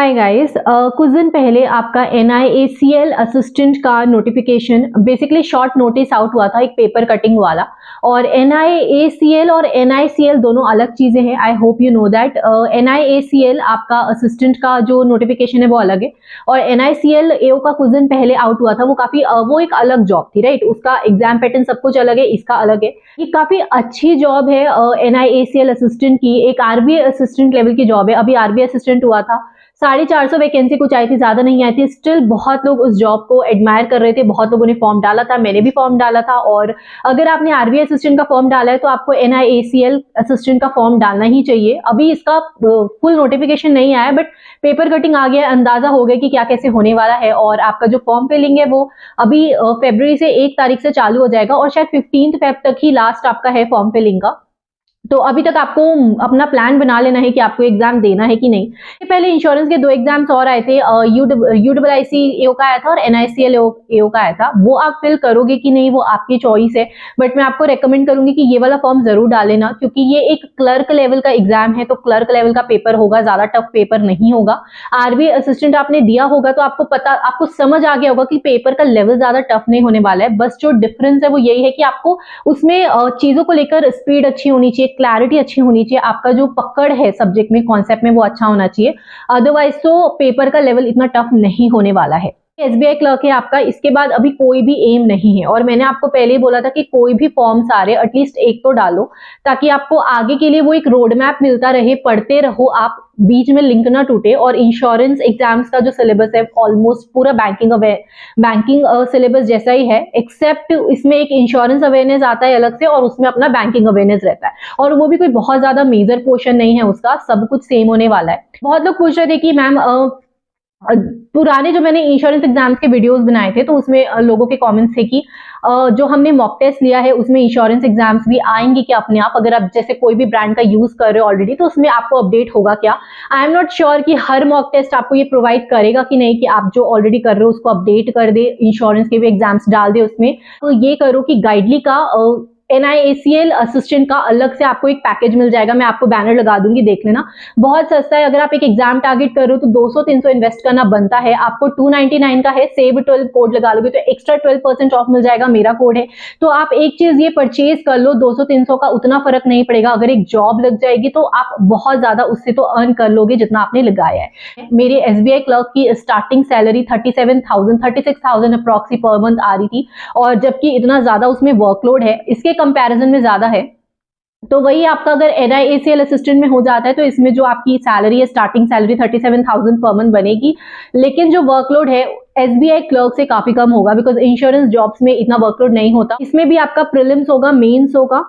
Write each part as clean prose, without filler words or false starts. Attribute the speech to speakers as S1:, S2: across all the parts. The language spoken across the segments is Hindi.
S1: हाय गाइस, कुछ दिन पहले आपका NIACL असिस्टेंट का notification basically short notice out हुआ था एक पेपर कटिंग वाला। और NIACL और NICL दोनों अलग चीजें हैं। I hope you know that. NIACL आपका असिस्टेंट का जो नोटिफिकेशन है वो अलग है, और NICL AO का कुछ दिन पहले आउट हुआ था। वो काफी वो एक अलग जॉब थी, राइट। उसका एग्जाम पैटर्न सब कुछ अलग है, इसका अलग है। ये काफी अच्छी जॉब है NIACL असिस्टेंट की। एक RBI असिस्टेंट लेवल की जॉब है। अभी RBI असिस्टेंट हुआ था, 450 वैकेंसी कुछ आई थी, ज्यादा नहीं आई थी। स्टिल बहुत लोग उस जॉब को एडमायर कर रहे थे, बहुत लोगों ने फॉर्म डाला था, मैंने भी फॉर्म डाला था। और अगर आपने आरबीआई असिस्टेंट का फॉर्म डाला है तो आपको NIACL असिस्टेंट का फॉर्म डालना ही चाहिए। अभी इसका फुल नोटिफिकेशन नहीं आया, बट पेपर कटिंग आ गया, अंदाजा हो गया कि क्या कैसे होने वाला है। और आपका जो फॉर्म फिलिंग है वो अभी फरवरी से 1 तारीख से चालू हो जाएगा, और शायद 15 फेब तक ही लास्ट आपका है फॉर्म फिलिंग का। तो अभी तक आपको अपना प्लान बना लेना है कि आपको एग्जाम देना है कि नहीं। पहले इंश्योरेंस के 2 एग्जाम्स और आए थे, UIC AO का आया था और NICL AO का आया था। वो आप फिल करोगे कि नहीं वो आपकी चॉइस है, बट मैं आपको रेकमेंड करूंगी कि ये वाला फॉर्म जरूर डालेना, क्योंकि ये एक क्लर्क लेवल का एग्जाम है। तो क्लर्क लेवल का पेपर होगा, ज्यादा टफ पेपर नहीं होगा। आरबीआई असिस्टेंट आपने दिया होगा तो आपको समझ आ गया होगा कि पेपर का लेवल ज्यादा टफ नहीं होने वाला है। बस जो डिफरेंस है वो यही है कि आपको उसमें चीजों को लेकर स्पीड अच्छी होनी चाहिए, क्लैरिटी अच्छी होनी चाहिए, आपका जो पकड़ है सब्जेक्ट में, कॉन्सेप्ट में, वो अच्छा होना चाहिए। अदरवाइज तो पेपर का लेवल इतना टफ नहीं होने वाला है। SBI क्लर्क है आपका, इसके बाद अभी कोई भी एम नहीं है। और मैंने आपको पहले ही बोला था कि कोई भी फॉर्म्स आ रहे एटलीस्ट एक तो डालो, ताकि आपको आगे के लिए वो एक रोड मैप मिलता रहे, पढ़ते रहो आप, बीच में लिंक ना टूटे। और इंश्योरेंस एग्जाम्स का जो सिलेबस है ऑलमोस्ट पूरा बैंकिंग सिलेबस जैसा ही है, एक्सेप्ट इसमें एक इंश्योरेंस अवेयरनेस आता है अलग से, और उसमें अपना बैंकिंग अवेयरनेस रहता है। और वो भी कोई बहुत ज्यादा मेजर पोर्शन नहीं है उसका, सब कुछ सेम होने वाला है। बहुत लोग पूछ रहे थे कि मैम पुराने जो मैंने इंश्योरेंस एग्जाम्स के वीडियोस बनाए थे तो उसमें लोगों के कमेंट्स थे कि जो हमने मॉक टेस्ट लिया है उसमें इंश्योरेंस एग्जाम्स भी आएंगे क्या अपने आप, अगर आप जैसे कोई भी ब्रांड का यूज कर रहे हो ऑलरेडी तो उसमें आपको अपडेट होगा क्या। आई एम नॉट श्योर कि हर मॉक टेस्ट आपको ये प्रोवाइड करेगा कि नहीं, कि आप जो ऑलरेडी कर रहे हो उसको अपडेट कर दे, इंश्योरेंस के भी एग्जाम्स डाल दे उसमें। तो ये करो कि गाइडली का NIACL असिस्टेंट का अलग से आपको एक पैकेज मिल जाएगा। मैं आपको बैनर लगा दूंगी, देख लेना, बहुत सस्ता है। अगर आप एक एग्जाम टारगेट कर रहे हो तो 200-300 इन्वेस्ट करना बनता है। आपको 299 का है, सेव 12 कोड लगा लोगे तो एक्स्ट्रा 12% ऑफ मिल जाएगा, मेरा कोड है। तो आप एक चीज ये परचेज कर लो, 200-300 का उतना फर्क नहीं पड़ेगा। अगर एक जॉब लग जाएगी तो आप बहुत ज्यादा उससे तो अर्न कर लोगे जितना आपने लगाया है। मेरी SBI क्लर्क की स्टार्टिंग सैलरी 36,000 अप्रॉक्सी पर मंथ आ रही थी, और जबकि इतना ज्यादा उसमें वर्कलोड है, इसके कंपैरिजन में ज्यादा है। तो वही आपका अगर NIACL असिस्टेंट में हो जाता है तो इसमें जो आपकी सैलरी है, स्टार्टिंग सैलरी 37,000 पर मंथ बनेगी, लेकिन जो वर्कलोड है SBI क्लर्क से काफी कम होगा, बिकॉज इंश्योरेंस जॉब्स में इतना वर्कलोड नहीं होता। इसमें भी आपका प्रीलिम्स होगा, मेंस होगा,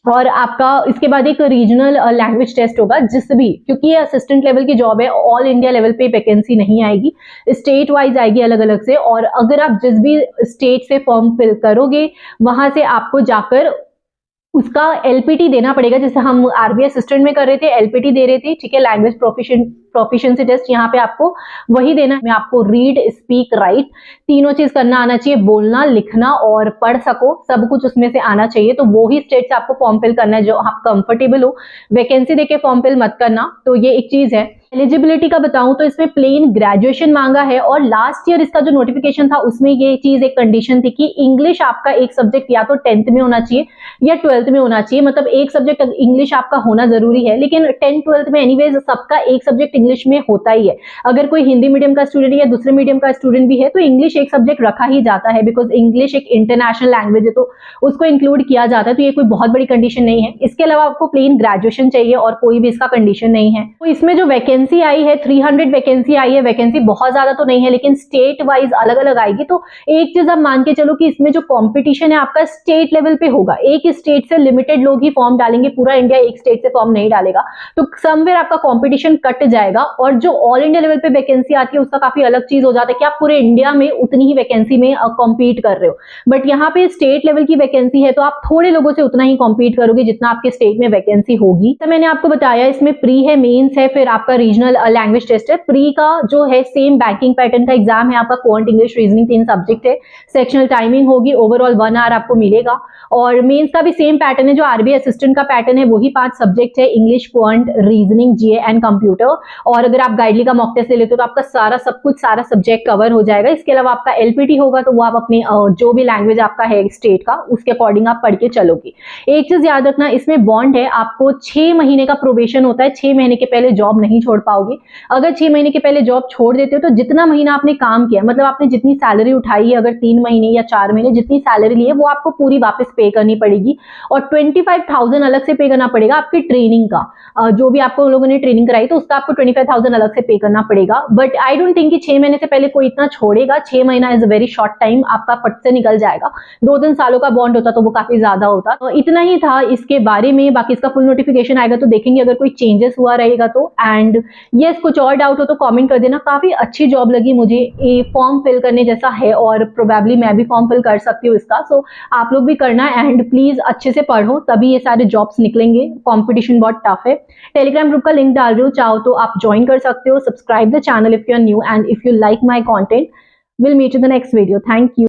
S1: और आपका इसके बाद एक रीजनल लैंग्वेज टेस्ट होगा। जिस भी, क्योंकि ये असिस्टेंट लेवल की जॉब है, ऑल इंडिया लेवल पे वैकेंसी नहीं आएगी, स्टेट वाइज आएगी अलग अलग से। और अगर आप जिस भी स्टेट से फॉर्म फिल करोगे वहां से आपको जाकर उसका LPT देना पड़ेगा, जैसे हम आरबीआई असिस्टेंट में कर रहे थे, LPT दे रहे थे, ठीक है, लैंग्वेज प्रोफिशिएंसी टेस्ट। यहाँ पे आपको वही देना है। आपको रीड, स्पीक, राइट तीनों चीज करना आना चाहिए, बोलना, लिखना और पढ़ सको, सब कुछ उसमें से आना चाहिए। तो वो ही स्टेट से आपको फॉर्म फिल करना है जो आप कंफर्टेबल हो। वैकेंसी देके फॉर्म फिल मत करना। तो ये एक चीज है। एलिजिबिलिटी का बताऊं तो इसमें प्लेन ग्रेजुएशन मांगा है, और लास्ट ईयर इसका जो नोटिफिकेशन था उसमें ये चीज एक कंडीशन थी कि इंग्लिश आपका एक सब्जेक्ट या तो 10th में होना चाहिए या 12th में होना चाहिए। मतलब एक सब्जेक्ट इंग्लिश आपका होना जरूरी है, लेकिन 10th 12th में एनीवेज सबका एक सब्जेक्ट इंग्लिश में होता ही है। अगर कोई हिंदी मीडियम का स्टूडेंट या दूसरे मीडियम का स्टूडेंट भी है तो इंग्लिश एक सब्जेक्ट रखा ही जाता है, बिकॉज इंग्लिश एक इंटरनेशनल लैंग्वेज है तो उसको इंक्लूड किया जाता है। तो ये कोई बहुत बड़ी कंडीशन नहीं है। इसके अलावा आपको प्लेन ग्रेजुएशन चाहिए, और कोई भी इसका कंडीशन नहीं है। तो इसमें जो वैकेंसी आई है 300 वैकेंसी आई है। वैकेंसी बहुत ज्यादा तो नहीं है, लेकिन स्टेट वाइज अलग अलग आएगी। तो एक चीज आप मान के चलो कि इसमें जो कंपटीशन है आपका स्टेट लेवल पे होगा। एक स्टेट से लिमिटेड लोग ही फॉर्म डालेंगे, पूरा इंडिया एक स्टेट से फॉर्म नहीं डालेगा, तो समवेयर आपका कंपटीशन कट जाएगा। और जो ऑल इंडिया लेवल पे वैकेंसी आती है उसका काफी अलग चीज हो जाता है कि आप पूरे इंडिया में उतनी ही वैकेंसी में कॉम्पीट कर रहे हो, बट यहाँ पे स्टेट लेवल की वैकेंसी है तो आप थोड़े लोगों से उतना ही कॉम्पीट करोगे जितना आपके स्टेट में वैकेंसी होगी। तो मैंने आपको बताया इसमें प्री है, मेंस है, फिर आपका रीजनल लैंग्वेज टेस्ट है। प्री का जो है सेम बैंकिंग पैटर्न का एग्जाम है आपका, क्वांट, इंग्लिश, रीजनिंग 3 सब्जेक्ट है। सेक्शनल टाइमिंग होगी, ओवरऑल 1 आवर आपको मिलेगा। और मेंस का भी सेम पैटर्न है, जो आरबीआई असिस्टेंट का पैटर्न है, वही 5 सब्जेक्ट है, English, quant, reasoning, GA and computer. और अगर आप गाइडली का मॉक टेस्ट ले लेते हो तो आपका सारा सब्जेक्ट कवर हो जाएगा। इसके अलावा आपका एलपीटी होगा तो वो आप अपने जो भी लैंग्वेज आपका है स्टेट का उसके अकॉर्डिंग आप पढ़ के चलोगे। एक चीज याद रखना, इसमें बॉन्ड है, आपको 6 महीने का प्रोबेशन होता है, 6 महीने के पहले जॉब नहीं छोड़ पाओगे। अगर 6 महीने के पहले जॉब छोड़ देते हो तो जितना महीना आपने काम किया, मतलब आपने जितनी सैलरी उठाई है, अगर 3 महीने या 4 महीने जितनी सैलरी ली है वो आपको पूरी वापस पे करनी पड़ेगी। और 25,000 अलग से पे करना पड़ेगा आपकी ट्रेनिंग का। जो भी आपको लोगों ने ट्रेनिंग कराई तो उसका आपको 25,000 अलग से पे करना पड़ेगा। बट आई डोंट थिंक कि 6 महीने से पहले कोई इतना छोड़ेगा। 6 महीना is a very short time, आपका फट से निकल जाएगा। 2-3 सालों का बॉन्ड होता तो वो काफी ज्यादा होता। तो इतना ही था इसके बारे में, बाकी इसका फुल नोटिफिकेशन आएगा तो देखेंगे अगर कोई चेंजेस हुआ रहेगा तो। एंड यस, कुछ और डाउट हो तो कमेंट कर देना। काफी अच्छी जॉब लगी मुझे, ये फॉर्म फिल करने जैसा है और प्रोबेबली मैं भी फॉर्म फिल कर सकती हूँ इसका। सो आप लोग भी करना एंड प्लीज अच्छे से पढ़ो, तभी ये सारे जॉब्स निकलेंगे। कॉम्पिटिशन बहुत टफ है। टेलीग्राम ग्रुप का लिंक डाल रही हूँ, चाहो तो आप ज्वाइन कर सकते हो। Subscribe the channel if you are new and if you like my content. Will meet you the next video. Thank you.